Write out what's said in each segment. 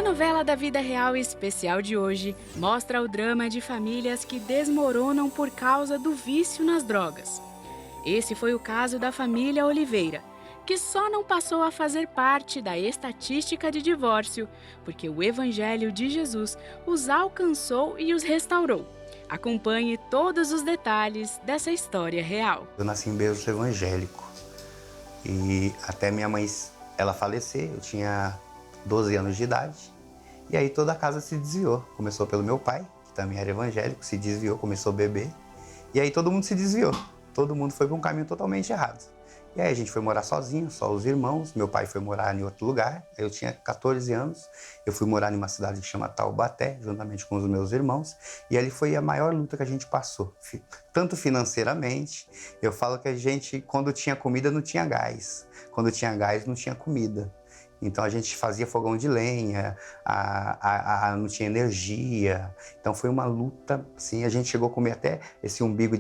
A novela da vida real especial de hoje mostra o drama de famílias que desmoronam por causa do vício nas drogas. Esse foi o caso da família Oliveira, que só não passou a fazer parte da estatística de divórcio, porque o Evangelho de Jesus os alcançou e os restaurou. Acompanhe todos os detalhes dessa história real. Eu nasci em berço evangélico e até minha mãe ela falecer, eu tinha 12 anos de idade. E aí toda a casa se desviou. Começou pelo meu pai, que também era evangélico, se desviou, começou a beber. E aí todo mundo se desviou. Todo mundo foi para um caminho totalmente errado. E aí a gente foi morar sozinho, só os irmãos. Meu pai foi morar em outro lugar. Eu tinha 14 anos. Eu fui morar em uma cidade que chama Taubaté, juntamente com os meus irmãos. E ali foi a maior luta que a gente passou. Tanto financeiramente, eu falo que a gente, quando tinha comida, não tinha gás. Quando tinha gás, não tinha comida. Então a gente fazia fogão de lenha, não tinha energia. Então foi uma luta, assim, a gente chegou a comer até esse umbigo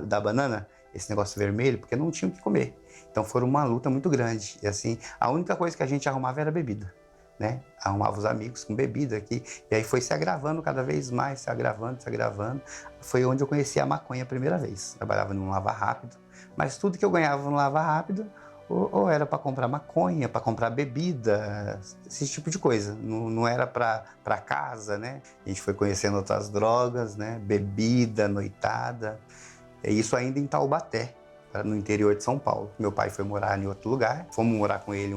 da banana, esse negócio vermelho, porque não tinha o que comer. Então foi uma luta muito grande. E assim, a única coisa que a gente arrumava era bebida, né? Arrumava os amigos com bebida aqui. E aí foi se agravando cada vez mais, se agravando, se agravando. Foi onde eu conheci a maconha a primeira vez. Trabalhava num lava rápido, mas tudo que eu ganhava no lava rápido, ou era para comprar maconha, para comprar bebida, esse tipo de coisa. Não era para casa, né? A gente foi conhecendo outras drogas, né? Bebida, noitada. E isso ainda em Taubaté, no interior de São Paulo. Meu pai foi morar em outro lugar. Fomos morar com ele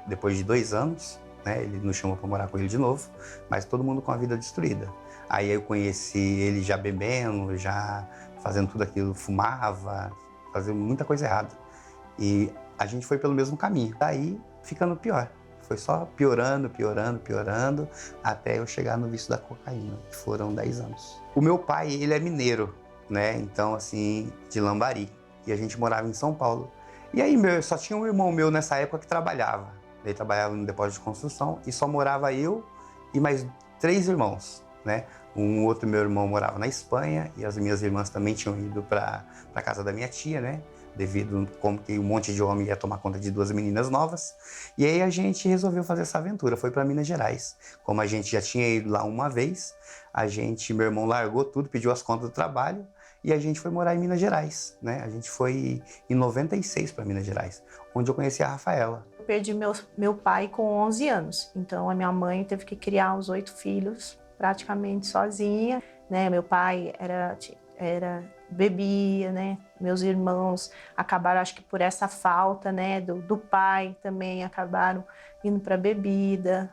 depois de 2 anos, né? Ele nos chamou para morar com ele de novo, mas todo mundo com a vida destruída. Aí eu conheci ele já bebendo, já fazendo tudo aquilo, fumava, fazendo muita coisa errada. E a gente foi pelo mesmo caminho, daí ficando pior. Foi só piorando, piorando, piorando, até eu chegar no vício da cocaína, que foram 10 anos. O meu pai, ele é mineiro, né? Então, assim, de Lambari. E a gente morava em São Paulo. E aí, só tinha um irmão meu nessa época que trabalhava. Ele trabalhava no depósito de construção e só morava eu e mais 3 irmãos, né? Um outro meu irmão morava na Espanha e as minhas irmãs também tinham ido para a casa da minha tia, né? Devido como que um monte de homem ia tomar conta de 2 meninas novas. E aí a gente resolveu fazer essa aventura, foi para Minas Gerais. Como a gente já tinha ido lá uma vez, meu irmão largou tudo, pediu as contas do trabalho e a gente foi morar em Minas Gerais, né? A gente foi em 96 para Minas Gerais, onde eu conheci a Rafaela. Eu perdi meu pai com 11 anos, então a minha mãe teve que criar os 8 filhos praticamente sozinha, né? Meu pai bebia, né? Meus irmãos acabaram, acho que por essa falta, né, do pai também, acabaram indo para bebida.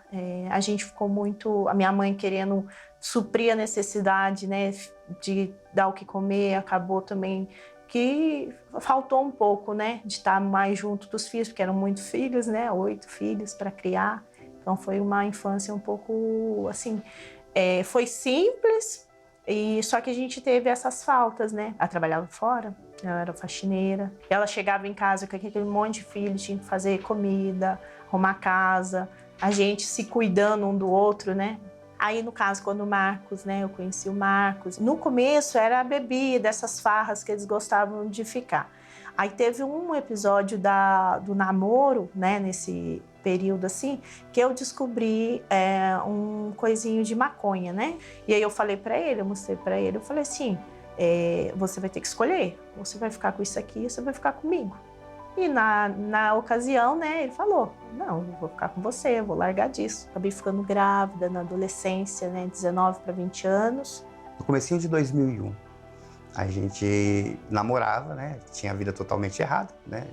A gente ficou muito, a minha mãe querendo suprir a necessidade, né, de dar o que comer, acabou também que faltou um pouco, né, de estar mais junto dos filhos, porque eram muitos filhos, né, 8 filhos para criar. Então foi uma infância um pouco assim, foi simples. E só que a gente teve essas faltas, né? Ela trabalhava fora, ela era faxineira. Ela chegava em casa com aquele monte de filhos, tinha que fazer comida, arrumar casa, a gente se cuidando um do outro, né? Aí, no caso, quando o Marcos, né? Eu conheci o Marcos. No começo era a bebida, essas farras que eles gostavam de ficar. Aí teve um episódio do namoro, né? Nesse período assim, que eu descobri um coisinho de maconha, né? E aí eu falei pra ele, eu mostrei pra ele, eu falei assim, você vai ter que escolher, você vai ficar com isso aqui, você vai ficar comigo. E na ocasião, né, ele falou, não, eu vou ficar com você, eu vou largar disso. Acabei ficando grávida na adolescência, né, 19 para 20 anos. No comecinho de 2001, a gente namorava, né, tinha a vida totalmente errada, né,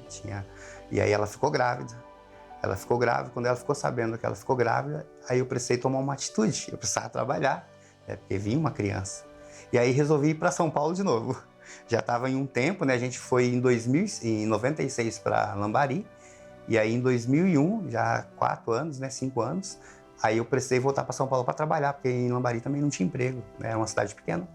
e aí ela ficou grávida. Ela ficou grávida, quando ela ficou sabendo que ela ficou grávida, aí eu precisei tomar uma atitude, eu precisava trabalhar, né, porque vinha uma criança. E aí resolvi ir para São Paulo de novo. Já estava em um tempo, né, a gente foi em 96 para Lambari, e aí em 2001, já há 4 anos, né, 5 anos, aí eu precisei voltar para São Paulo para trabalhar, porque em Lambari também não tinha emprego, né, era uma cidade pequena.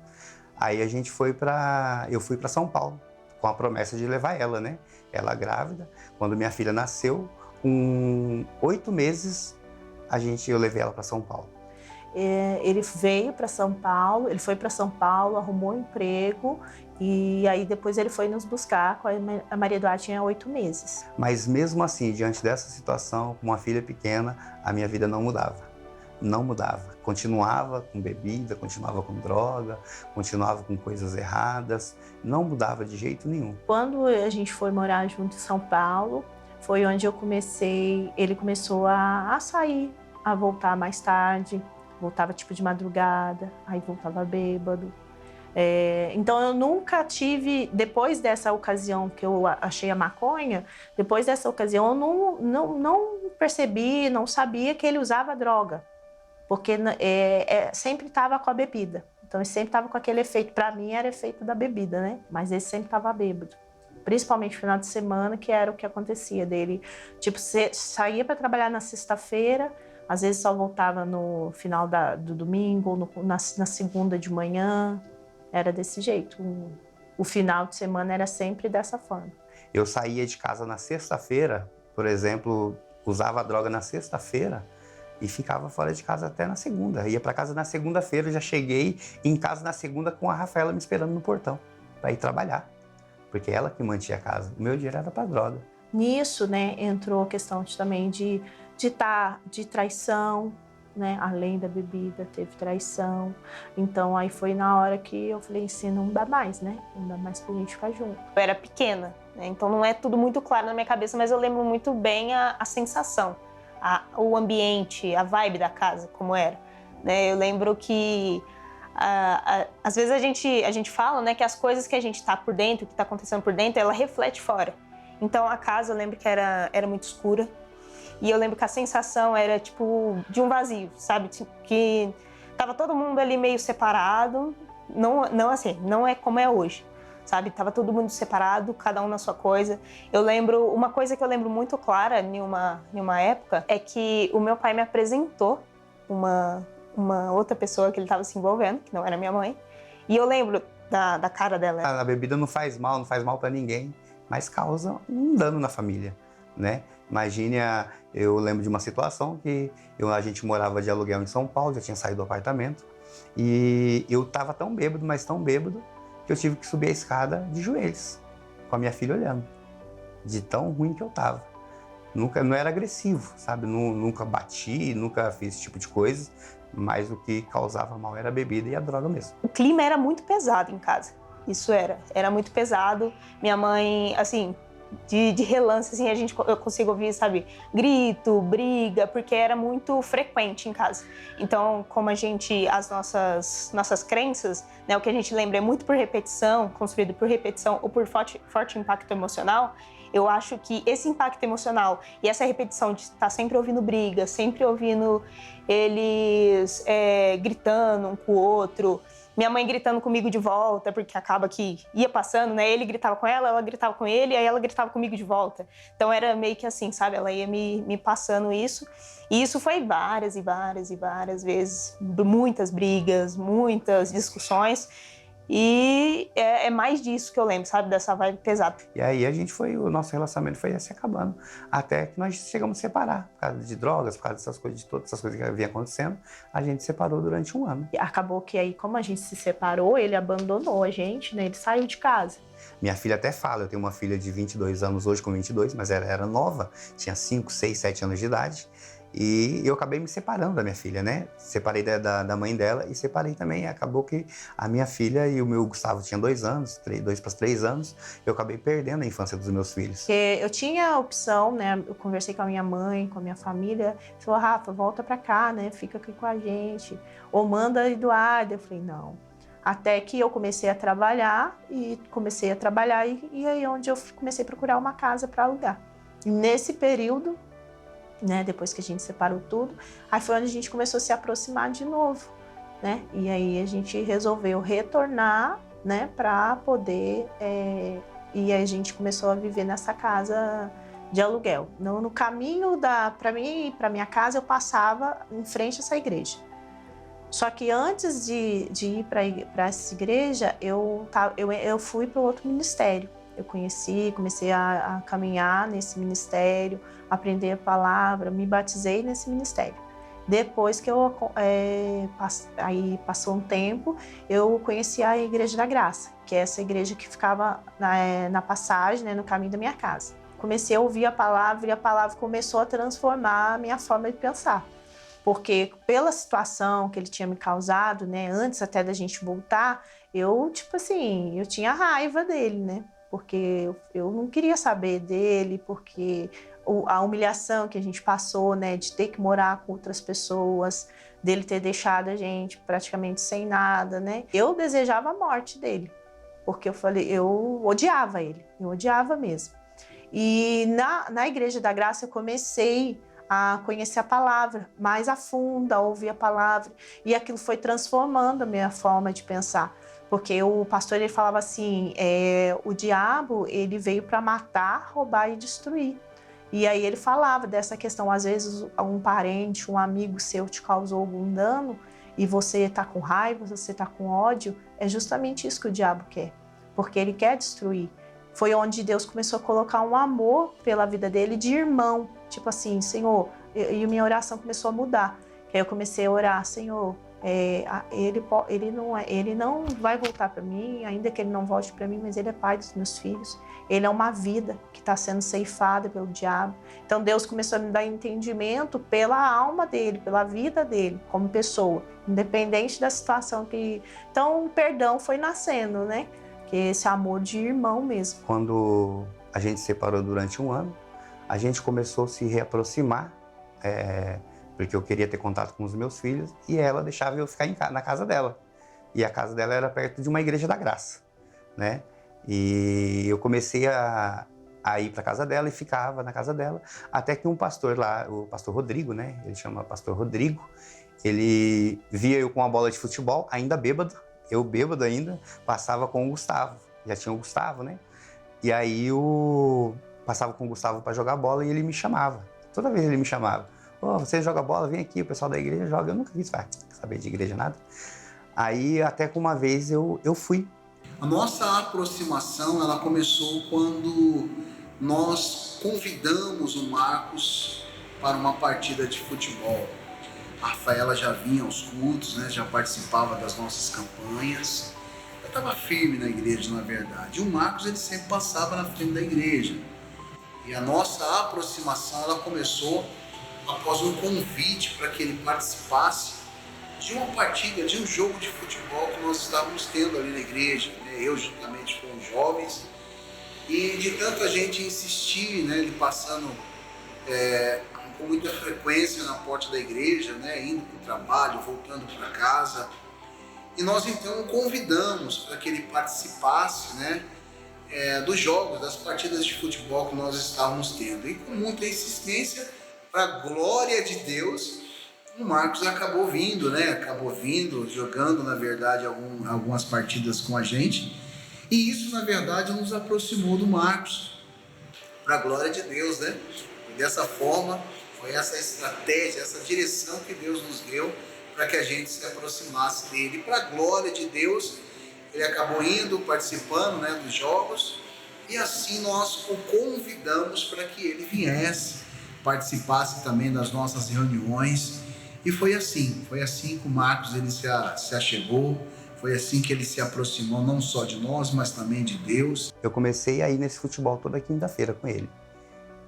Aí eu fui para São Paulo, com a promessa de levar ela, né, ela grávida. Quando minha filha nasceu, com 8 meses, eu levei ela para São Paulo. Ele veio para São Paulo, ele foi para São Paulo, arrumou um emprego e aí depois ele foi nos buscar. A Maria Eduarda tinha 8 meses. Mas mesmo assim, diante dessa situação, com uma filha pequena, a minha vida não mudava. não mudava. Continuava com bebida, continuava com droga, continuava com coisas erradas, não mudava de jeito nenhum. Quando a gente foi morar junto em São Paulo, foi onde ele começou a sair, a voltar mais tarde, voltava tipo de madrugada, aí voltava bêbado. Então eu nunca tive, depois dessa ocasião que eu achei a maconha, depois dessa ocasião eu não percebi, não sabia que ele usava droga, porque sempre estava com a bebida. Então ele sempre estava com aquele efeito, para mim era efeito da bebida, né? Mas ele sempre estava bêbado. Principalmente no final de semana, que era o que acontecia dele. Tipo, saía para trabalhar na sexta-feira, às vezes só voltava no final do domingo, na segunda de manhã. Era desse jeito. O final de semana era sempre dessa forma. Eu saía de casa na sexta-feira, por exemplo, usava a droga na sexta-feira e ficava fora de casa até na segunda. Ia para casa na segunda-feira, já cheguei em casa na segunda com a Rafaela me esperando no portão para ir trabalhar, porque ela que mantinha a casa. O meu dinheiro era para droga. Nisso, né, entrou a questão também de traição, né? Além da bebida, teve traição. Então, aí foi na hora que eu falei assim, não dá mais, né? Não dá mais pra gente ficar junto. Eu era pequena, né? Então não é tudo muito claro na minha cabeça, mas eu lembro muito bem a sensação, o ambiente, a vibe da casa, como era. Né? Eu lembro que às vezes a gente fala, né, que as coisas que a gente tá por dentro, que tá acontecendo por dentro, ela reflete fora. Então a casa, eu lembro que era muito escura. E eu lembro que a sensação era, tipo, de um vazio, sabe? Que tava todo mundo ali meio separado. Não assim, não é como é hoje, sabe? Tava todo mundo separado, cada um na sua coisa. Eu lembro, uma coisa que eu lembro muito clara em uma época é que o meu pai me apresentou uma outra pessoa que ele tava se envolvendo, que não era minha mãe. E eu lembro da cara dela. A bebida não faz mal para ninguém, mas causa um dano na família, né? Imagine, eu lembro de uma situação que a gente morava de aluguel em São Paulo, já tinha saído do apartamento, e eu estava tão bêbado, mas tão bêbado, que eu tive que subir a escada de joelhos, com a minha filha olhando, de tão ruim que eu estava. Não era agressivo, sabe? Nunca bati, nunca fiz esse tipo de coisa, mas o que causava mal era a bebida e a droga mesmo. O clima era muito pesado em casa, isso era muito pesado. Minha mãe, assim, de relance, assim, eu consigo ouvir, sabe, grito, briga, porque era muito frequente em casa. Então, como as nossas crenças, né, o que a gente lembra é muito por repetição, construído por repetição ou por forte impacto emocional, eu acho que esse impacto emocional e essa repetição de estar sempre ouvindo briga, sempre ouvindo eles gritando um com o outro, minha mãe gritando comigo de volta, porque acaba que ia passando, né? Ele gritava com ela gritava com ele, aí ela gritava comigo de volta. Então era meio que assim, sabe? Ela ia me passando isso. E isso foi várias e várias e várias vezes. Muitas brigas, muitas discussões. E é mais disso que eu lembro, sabe? Dessa vibe pesada. E aí o nosso relacionamento foi se acabando, até que nós chegamos a separar, por causa de drogas, por causa dessas coisas, de todas essas coisas que vinham acontecendo, a gente separou durante 1 ano. Acabou que aí, como a gente se separou, ele abandonou a gente, né? Ele saiu de casa. Minha filha até fala, eu tenho uma filha de 22 anos hoje, com 22, mas ela era nova, tinha 5, 6, 7 anos de idade. E eu acabei me separando da minha filha, né? Separei da mãe dela e separei também. Acabou que a minha filha e o meu Gustavo tinham 2 anos, 2 para 3 anos. Eu acabei perdendo a infância dos meus filhos. Eu tinha a opção, né? Eu conversei com a minha mãe, com a minha família. Falou, Rafa, volta pra cá, né? Fica aqui com a gente. Ou manda Eduardo. Eu falei, não. Até que eu comecei a trabalhar e aí onde eu comecei a procurar uma casa para alugar. E nesse período, né, depois que a gente separou tudo, aí foi onde a gente começou a se aproximar de novo, né? E aí a gente resolveu retornar, né, para poder e aí a gente começou a viver nessa casa de aluguel. No caminho para minha casa eu passava em frente a essa igreja. Só que antes de ir para essa igreja, eu fui para outro ministério. Eu comecei a caminhar nesse ministério, aprender a palavra, me batizei nesse ministério. Depois que aí passou um tempo, eu conheci a Igreja da Graça, que é essa igreja que ficava na passagem, né, no caminho da minha casa. Comecei a ouvir a palavra e a palavra começou a transformar a minha forma de pensar. porque pela situação que ele tinha me causado, né, antes até da gente voltar, eu, tipo assim, eu tinha raiva dele, né, porque eu não queria saber dele, porque a humilhação que a gente passou, né, de ter que morar com outras pessoas, dele ter deixado a gente praticamente sem nada, né, eu desejava a morte dele, porque eu odiava ele, eu odiava mesmo. E na Igreja da Graça eu comecei a conhecer a palavra mais a fundo, a ouvir a palavra, e aquilo foi transformando a minha forma de pensar, porque o pastor ele falava assim, o diabo ele veio para matar, roubar e destruir. E aí ele falava dessa questão, às vezes um parente, um amigo seu te causou algum dano e você está com raiva, você está com ódio, é justamente isso que o diabo quer, porque ele quer destruir. Foi onde Deus começou a colocar um amor pela vida dele de irmão. Tipo assim, Senhor, e minha oração começou a mudar. Que aí eu comecei a orar, Senhor, ele não vai voltar para mim, ainda que ele não volte para mim, mas ele é pai dos meus filhos. Ele é uma vida que está sendo ceifada pelo diabo. Então Deus começou a me dar entendimento pela alma dele, pela vida dele, como pessoa, independente da situação que... Então o perdão foi nascendo, né? Que é esse amor de irmão mesmo. Quando a gente se separou durante um ano, a gente começou a se reaproximar, porque eu queria ter contato com os meus filhos e ela deixava eu ficar na casa dela. E a casa dela era perto de uma igreja da graça, né? E eu comecei a ir para a casa dela e ficava na casa dela, até que um pastor lá, o pastor Rodrigo, né? Ele chama pastor Rodrigo, ele via eu com uma bola de futebol, ainda bêbado, eu bêbado ainda, passava com o Gustavo, já tinha o Gustavo, né? E aí eu passava com o Gustavo para jogar bola e ele me chamava. Toda vez ele me chamava. Você joga bola? Vem aqui, o pessoal da igreja joga. Eu nunca quis saber de igreja, nada. Aí até que uma vez eu fui. A nossa aproximação, ela começou quando nós convidamos o Marcos para uma partida de futebol. A Rafaela já vinha aos cultos, né? Já participava das nossas campanhas. Eu estava firme na igreja, na verdade. E o Marcos, ele sempre passava na frente da igreja. E a nossa aproximação, ela começou após um convite para que ele participasse de uma partida, de um jogo de futebol que nós estávamos tendo ali na igreja, né? Eu juntamente com os jovens. E de tanta gente insistir, né? Ele passando com muita frequência na porta da igreja, né? Indo para o trabalho, voltando para casa. E nós então o convidamos para que ele participasse, né? Dos jogos, das partidas de futebol que nós estávamos tendo. E com muita insistência, para a glória de Deus, o Marcos acabou vindo, né? Acabou vindo, jogando, na verdade, algumas partidas com a gente. E isso, na verdade, nos aproximou do Marcos, para a glória de Deus, né? E dessa forma, foi essa estratégia, essa direção que Deus nos deu para que a gente se aproximasse dele. Para a glória de Deus, ele acabou indo, participando, né, dos jogos, e assim nós o convidamos para que ele viesse, participasse também das nossas reuniões. E foi assim que o Marcos ele se achegou, foi assim que ele se aproximou não só de nós, mas também de Deus. Eu comecei a ir nesse futebol toda quinta-feira com ele.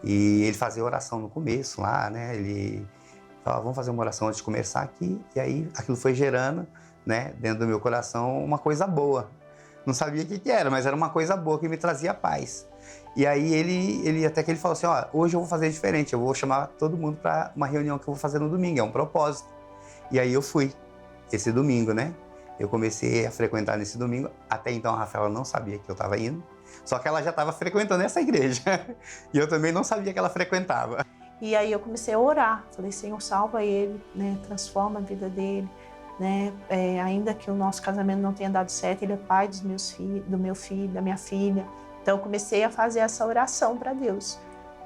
E ele fazia oração no começo lá, né? Ele falava, vamos fazer uma oração antes de começar aqui. E aí aquilo foi gerando, né, dentro do meu coração, uma coisa boa. Não sabia o que era, mas era uma coisa boa que me trazia paz. E aí ele até que ele falou assim, hoje eu vou fazer diferente, eu vou chamar todo mundo para uma reunião que eu vou fazer no domingo, é um propósito. E aí eu fui, esse domingo, né? Eu comecei a frequentar nesse domingo, até então a Rafaela não sabia que eu estava indo, só que ela já estava frequentando essa igreja. E eu também não sabia que ela frequentava. E aí eu comecei a orar, falei, Senhor, salva ele, né? Transforma a vida dele. Né? Ainda que o nosso casamento não tenha dado certo, ele é pai dos meus filhos, do meu filho, da minha filha. Então eu comecei a fazer essa oração para Deus.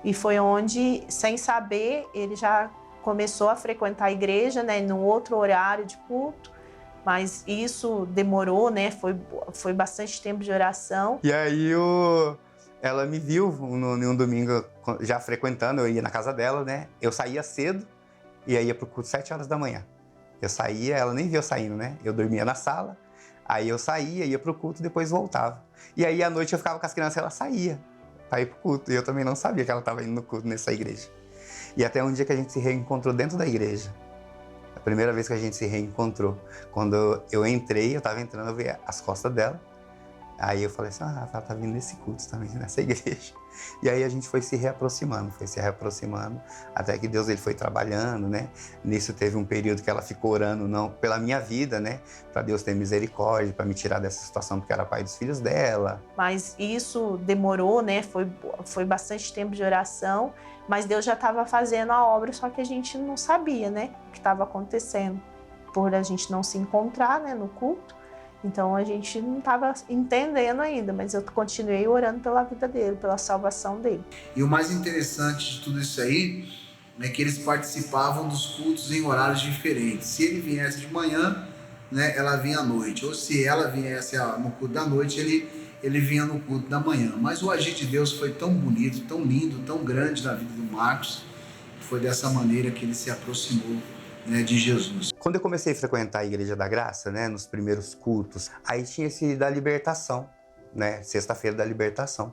E foi onde, sem saber, ele já começou a frequentar a igreja, né, num outro horário de culto. Mas isso demorou, né? Foi bastante tempo de oração. E aí ela me viu num domingo já frequentando, eu ia na casa dela, né? Eu saía cedo e aí ia pro culto 7 horas da manhã. Eu saía, ela nem via eu saindo, né? Eu dormia na sala, aí eu saía, ia pro culto e depois voltava. E aí à noite eu ficava com as crianças e ela saía para ir pro culto. E eu também não sabia que ela estava indo no culto nessa igreja. E até um dia que a gente se reencontrou dentro da igreja. primeira vez que a gente se reencontrou. Quando eu entrei, eu estava entrando, eu vi as costas dela. Aí eu falei assim, ela tá vindo nesse culto também, nessa igreja. E aí a gente foi se reaproximando, até que Deus ele foi trabalhando, né? Nisso teve um período que ela ficou orando não pela minha vida, né? Para Deus ter misericórdia, para me tirar dessa situação, porque era pai dos filhos dela. Mas isso demorou, né? Foi bastante tempo de oração, mas Deus já estava fazendo a obra, só que a gente não sabia, né? O que estava acontecendo, por a gente não se encontrar, né, no culto. Então a gente não estava entendendo ainda, mas eu continuei orando pela vida dele, pela salvação dele. E o mais interessante de tudo isso aí é que eles participavam dos cultos em horários diferentes. Se ele viesse de manhã, né, ela vinha à noite. Ou se ela viesse no culto da noite, ele vinha no culto da manhã. Mas o agir de Deus foi tão bonito, tão lindo, tão grande na vida do Marcos. Foi dessa maneira que ele se aproximou, né, de Jesus. Quando eu comecei a frequentar a Igreja da Graça, né, nos primeiros cultos, aí tinha esse da libertação, né, sexta-feira da libertação.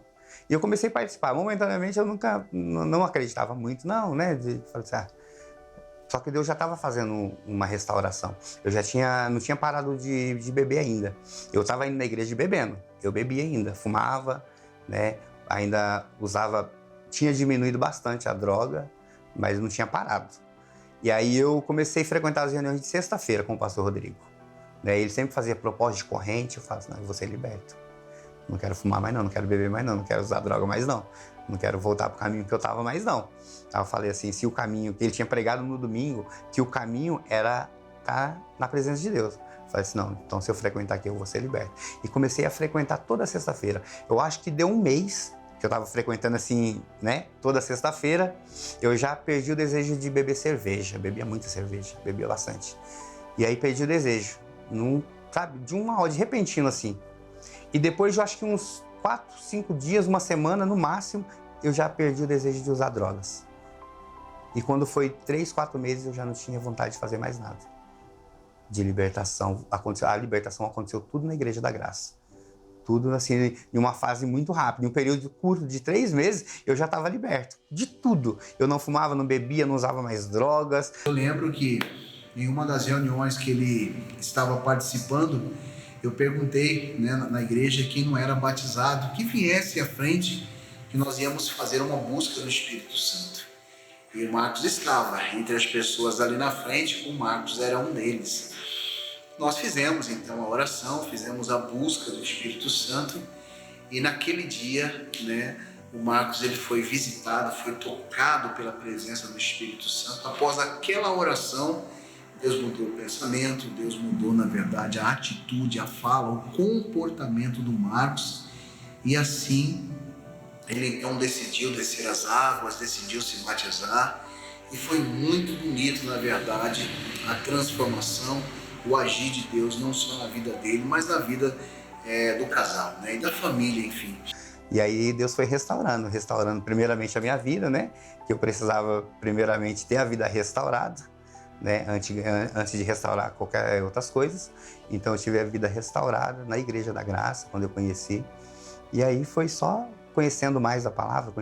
E eu comecei a participar. Momentaneamente eu não acreditava muito, não, né, falei assim, só que Deus já estava fazendo uma restauração. Eu não tinha parado de beber ainda. Eu estava indo na igreja bebendo. Eu bebia ainda, fumava, né, ainda tinha diminuído bastante a droga, mas não tinha parado. E aí eu comecei a frequentar as reuniões de sexta-feira com o pastor Rodrigo. Ele sempre fazia propósito de corrente, eu falava assim, não, eu vou ser liberto. Não quero fumar mais não quero beber mais não quero usar droga mais não quero voltar para o caminho que eu estava mais não. Aí eu falei assim, se o caminho que ele tinha pregado no domingo, que o caminho era estar na presença de Deus. Eu falei assim, não, então se eu frequentar aqui eu vou ser liberto. E comecei a frequentar toda sexta-feira. Eu acho que deu um mês que eu estava frequentando assim, né, toda sexta-feira, eu já perdi o desejo de beber cerveja. Bebia muita cerveja, bebia bastante. E aí perdi o desejo, de uma hora, de repentino assim. E depois de, eu acho que uns 4, 5 dias, uma semana no máximo, eu já perdi o desejo de usar drogas. E quando foi 3, 4 meses, eu já não tinha vontade de fazer mais nada. De libertação, a libertação aconteceu tudo na Igreja da Graça. Tudo assim, em uma fase muito rápida. Em um período curto de 3 meses, eu já estava liberto. De tudo. Eu não fumava, não bebia, não usava mais drogas. Eu lembro que em uma das reuniões que ele estava participando, eu perguntei, né, na igreja quem não era batizado, que viesse à frente, que nós íamos fazer uma busca do Espírito Santo. E o Marcos estava entre as pessoas ali na frente, o Marcos era um deles. Nós fizemos então a oração, fizemos a busca do Espírito Santo e naquele dia, né, o Marcos ele foi visitado, foi tocado pela presença do Espírito Santo. Após aquela oração, Deus mudou o pensamento, Deus mudou, na verdade, a atitude, a fala, o comportamento do Marcos. E assim, ele então decidiu descer as águas, decidiu se batizar. E foi muito bonito, na verdade, a transformação, o agir de Deus, não só na vida dele, mas na vida do casal, né, e da família, enfim. E aí Deus foi restaurando primeiramente a minha vida, né? Que eu precisava primeiramente ter a vida restaurada, né? Antes de restaurar qualquer outras coisas. Então eu tive a vida restaurada na Igreja da Graça, quando eu conheci. E aí foi só conhecendo mais da palavra,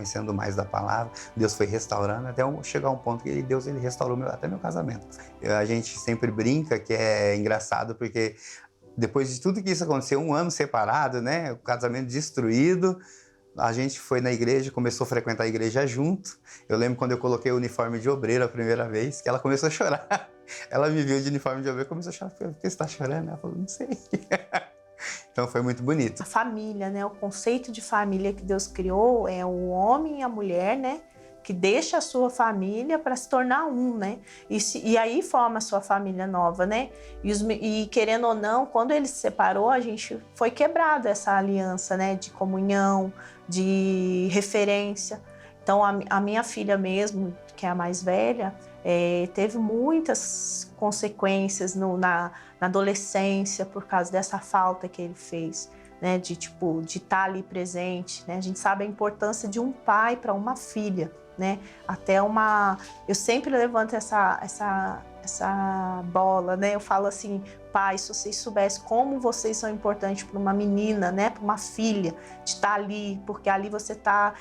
Deus foi restaurando até chegar a um ponto que Deus ele restaurou até meu casamento. A gente sempre brinca que é engraçado porque depois de tudo que isso aconteceu, 1 ano separado, né, o casamento destruído, a gente foi na igreja, começou a frequentar a igreja junto. Eu lembro quando eu coloquei o uniforme de obreiro a primeira vez, que ela começou a chorar. Ela me viu de uniforme de obreiro e começou a chorar. Por que você está chorando? Ela falou, não sei. Então foi muito bonito. A família, né? O conceito de família que Deus criou é o homem e a mulher, né? Que deixa a sua família para se tornar um, né? E aí forma a sua família nova, né? E querendo ou não, quando ele se separou, a gente foi quebrada essa aliança, né? De comunhão, de referência. Então a minha filha mesmo, que é a mais velha, teve muitas consequências na adolescência por causa dessa falta que ele fez, né? De estar ali presente, né? A gente sabe a importância de um pai para uma filha, né? Eu sempre levanto essa bola, né? Eu falo assim, pai, se vocês soubessem como vocês são importantes para uma menina, né? Para uma filha, de estar ali, porque ali você está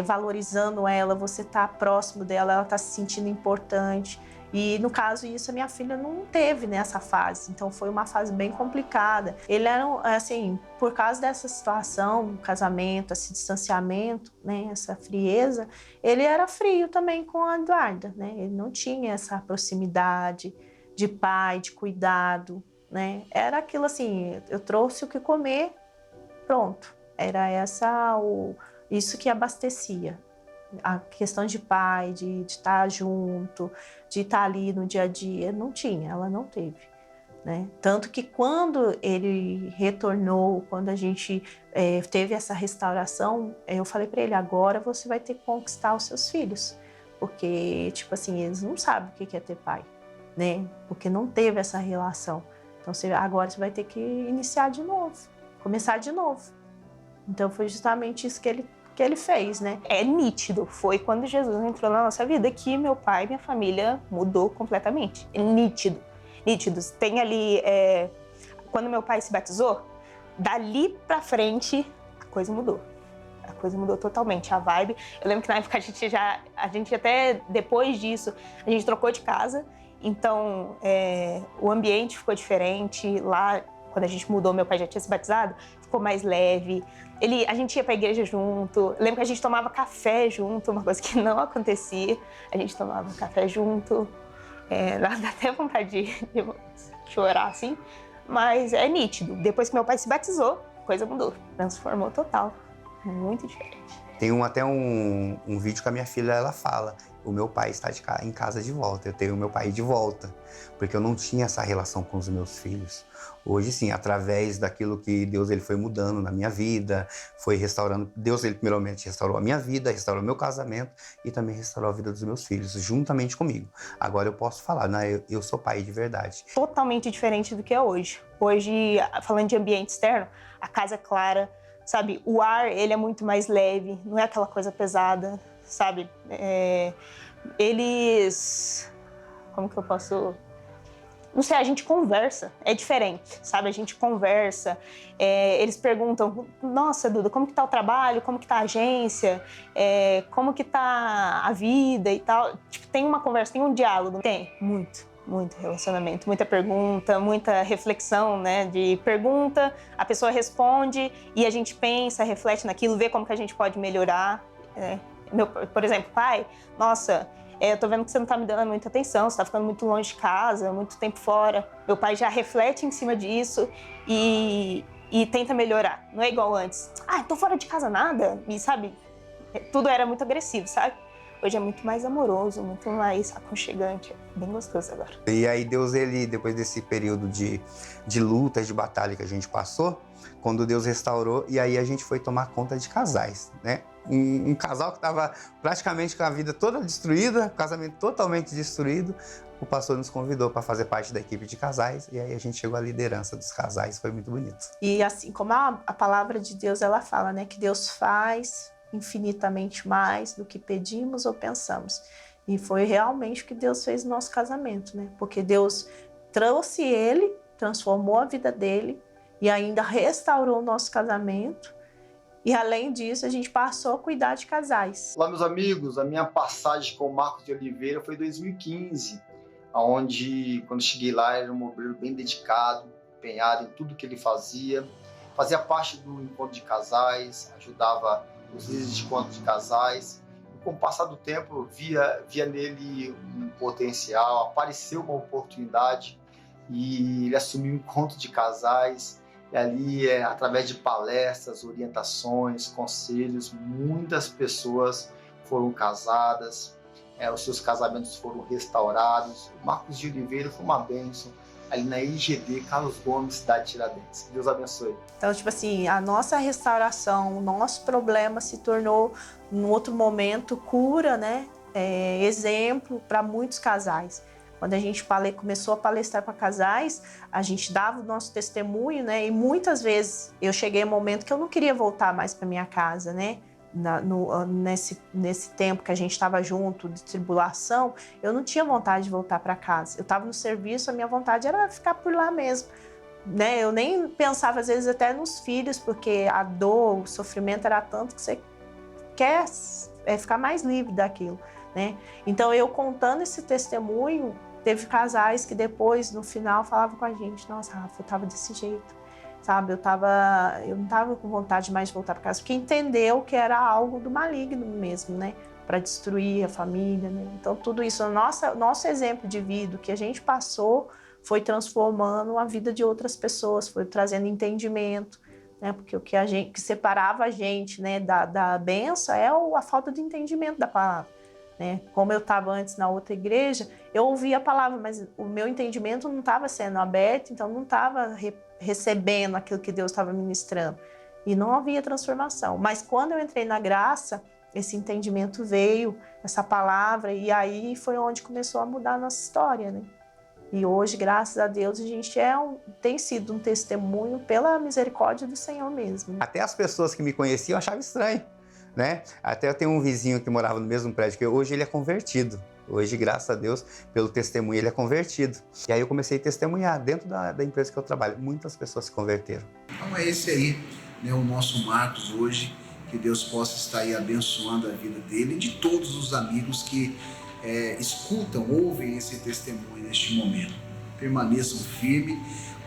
valorizando ela, você está próximo dela, ela está se sentindo importante. E no caso isso a minha filha não teve nessa fase, então foi uma fase bem complicada. Ele era assim, por causa dessa situação, o casamento, esse distanciamento, né, essa frieza, ele era frio também com a Eduarda, né? Ele não tinha essa proximidade de pai, de cuidado, né? Era aquilo assim, eu trouxe o que comer, pronto. Era isso que abastecia. A questão de pai, de estar junto, de estar ali no dia a dia, não tinha, ela não teve, né? Tanto que quando ele retornou, quando a gente teve essa restauração, eu falei para ele, agora você vai ter que conquistar os seus filhos, porque, tipo assim, eles não sabem o que é ter pai, né? Porque não teve essa relação. Então, agora você vai ter que iniciar de novo, começar de novo. Então, foi justamente isso que ele fez, né? É nítido, foi quando Jesus entrou na nossa vida que meu pai e minha família mudou completamente. É nítido, nítido. Tem ali, quando meu pai se batizou, dali pra frente a coisa mudou. A coisa mudou totalmente, a vibe. Eu lembro que na época a gente até depois disso, a gente trocou de casa, então o ambiente ficou diferente. Lá, quando a gente mudou, meu pai já tinha se batizado, ficou mais leve. A gente ia pra igreja junto. Eu lembro que a gente tomava café junto, uma coisa que não acontecia. A gente tomava café junto. Dá até vontade de chorar, assim. Mas é nítido. Depois que meu pai se batizou, a coisa mudou. Transformou total. Muito diferente. Tem até um vídeo que a minha filha, ela fala, o meu pai está em casa de volta, eu tenho o meu pai de volta, porque eu não tinha essa relação com os meus filhos. Hoje sim, através daquilo que Deus ele foi mudando na minha vida, foi restaurando, Deus ele primeiramente restaurou a minha vida, restaurou o meu casamento e também restaurou a vida dos meus filhos, juntamente comigo. Agora eu posso falar, né, eu sou pai de verdade. Totalmente diferente do que é hoje. Hoje, falando de ambiente externo, a casa é clara, sabe? O ar, ele é muito mais leve, não é aquela coisa pesada, sabe? Como que eu posso... Não sei, a gente conversa, é diferente, sabe? A gente conversa, eles perguntam, nossa, Duda, como que tá o trabalho, como que tá a agência, como que tá a vida e tal. Tipo, tem uma conversa, tem um diálogo, tem muito relacionamento, muita pergunta, muita reflexão, né? De pergunta, a pessoa responde e a gente pensa, reflete naquilo, vê como que a gente pode melhorar. Por exemplo, pai, nossa, eu tô vendo que você não tá me dando muita atenção, você tá ficando muito longe de casa, muito tempo fora. Meu pai já reflete em cima disso e tenta melhorar. Não é igual antes. Tô fora de casa nada, e sabe? Tudo era muito agressivo, sabe? Hoje é muito mais amoroso, muito mais aconchegante, é bem gostoso agora. E aí Deus, ele, depois desse período de lutas, de batalha que a gente passou, quando Deus restaurou, e aí a gente foi tomar conta de casais, né? Um casal que estava praticamente com a vida toda destruída, o casamento totalmente destruído, o pastor nos convidou para fazer parte da equipe de casais, e aí a gente chegou à liderança dos casais, foi muito bonito. E assim como a palavra de Deus, ela fala, né, que Deus faz infinitamente mais do que pedimos ou pensamos. E foi realmente o que Deus fez no nosso casamento, né? Porque Deus trouxe ele, transformou a vida dele e ainda restaurou o nosso casamento. E além disso, a gente passou a cuidar de casais. Olá, meus amigos. A minha passagem com o Marcos de Oliveira foi em 2015, onde, quando cheguei lá, era um obreiro bem dedicado, empenhado em tudo que ele fazia. Fazia parte do encontro de casais, ajudava os líderes de encontro de casais. E, com o passar do tempo, via nele um potencial, apareceu uma oportunidade e ele assumiu o encontro de casais. E ali, através de palestras, orientações, conselhos, muitas pessoas foram casadas, os seus casamentos foram restaurados. O Marcos de Oliveira foi uma bênção ali na IGD Carlos Gomes, cidade de Tiradentes. Deus abençoe. Então, tipo assim, a nossa restauração, o nosso problema se tornou, num outro momento, cura, né? Exemplo para muitos casais. Quando a gente começou a palestrar para casais, a gente dava o nosso testemunho, né? E muitas vezes eu cheguei a um momento que eu não queria voltar mais para minha casa, né? Nesse tempo que a gente estava junto, de tribulação, eu não tinha vontade de voltar para casa. Eu estava no serviço, a minha vontade era ficar por lá mesmo, né? Eu nem pensava, às vezes, até nos filhos, porque a dor, o sofrimento era tanto que você quer ficar mais livre daquilo. né? Então, eu contando esse testemunho, teve casais que depois, no final, falavam com a gente, nossa, Rafa, eu estava desse jeito, sabe? Eu não estava com vontade mais de voltar para casa, porque entendeu que era algo do maligno mesmo, né? Para destruir a família, né? Então, tudo isso, nosso exemplo de vida, o que a gente passou, foi transformando a vida de outras pessoas, foi trazendo entendimento, né? Porque o que separava a gente, né, da bênção é a falta de entendimento da palavra, né? Como eu estava antes na outra igreja, eu ouvia a palavra, mas o meu entendimento não estava sendo aberto, então não estava recebendo aquilo que Deus estava ministrando. E não havia transformação. Mas quando eu entrei na graça, esse entendimento veio, essa palavra, e aí foi onde começou a mudar a nossa história, né? E hoje, graças a Deus, a gente tem sido um testemunho pela misericórdia do Senhor mesmo. Até as pessoas que me conheciam achavam estranho, né? Até eu tenho um vizinho que morava no mesmo prédio que eu, hoje ele é convertido. Hoje, graças a Deus, pelo testemunho, ele é convertido. E aí eu comecei a testemunhar dentro da empresa que eu trabalho. Muitas pessoas se converteram. Então é esse aí, né, o nosso Marcos hoje. Que Deus possa estar aí abençoando a vida dele e de todos os amigos que escutam, ouvem esse testemunho neste momento. Permaneçam firmes,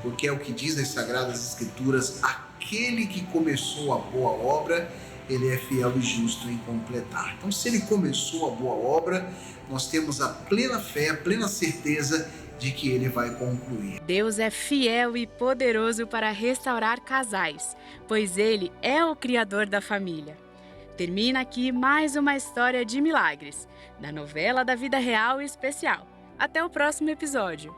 porque é o que diz nas Sagradas Escrituras, aquele que começou a boa obra, ele é fiel e justo em completar. Então, se ele começou a boa obra, nós temos a plena fé, a plena certeza de que ele vai concluir. Deus é fiel e poderoso para restaurar casais, pois Ele é o Criador da família. Termina aqui mais uma história de milagres, da novela da vida real e especial. Até o próximo episódio.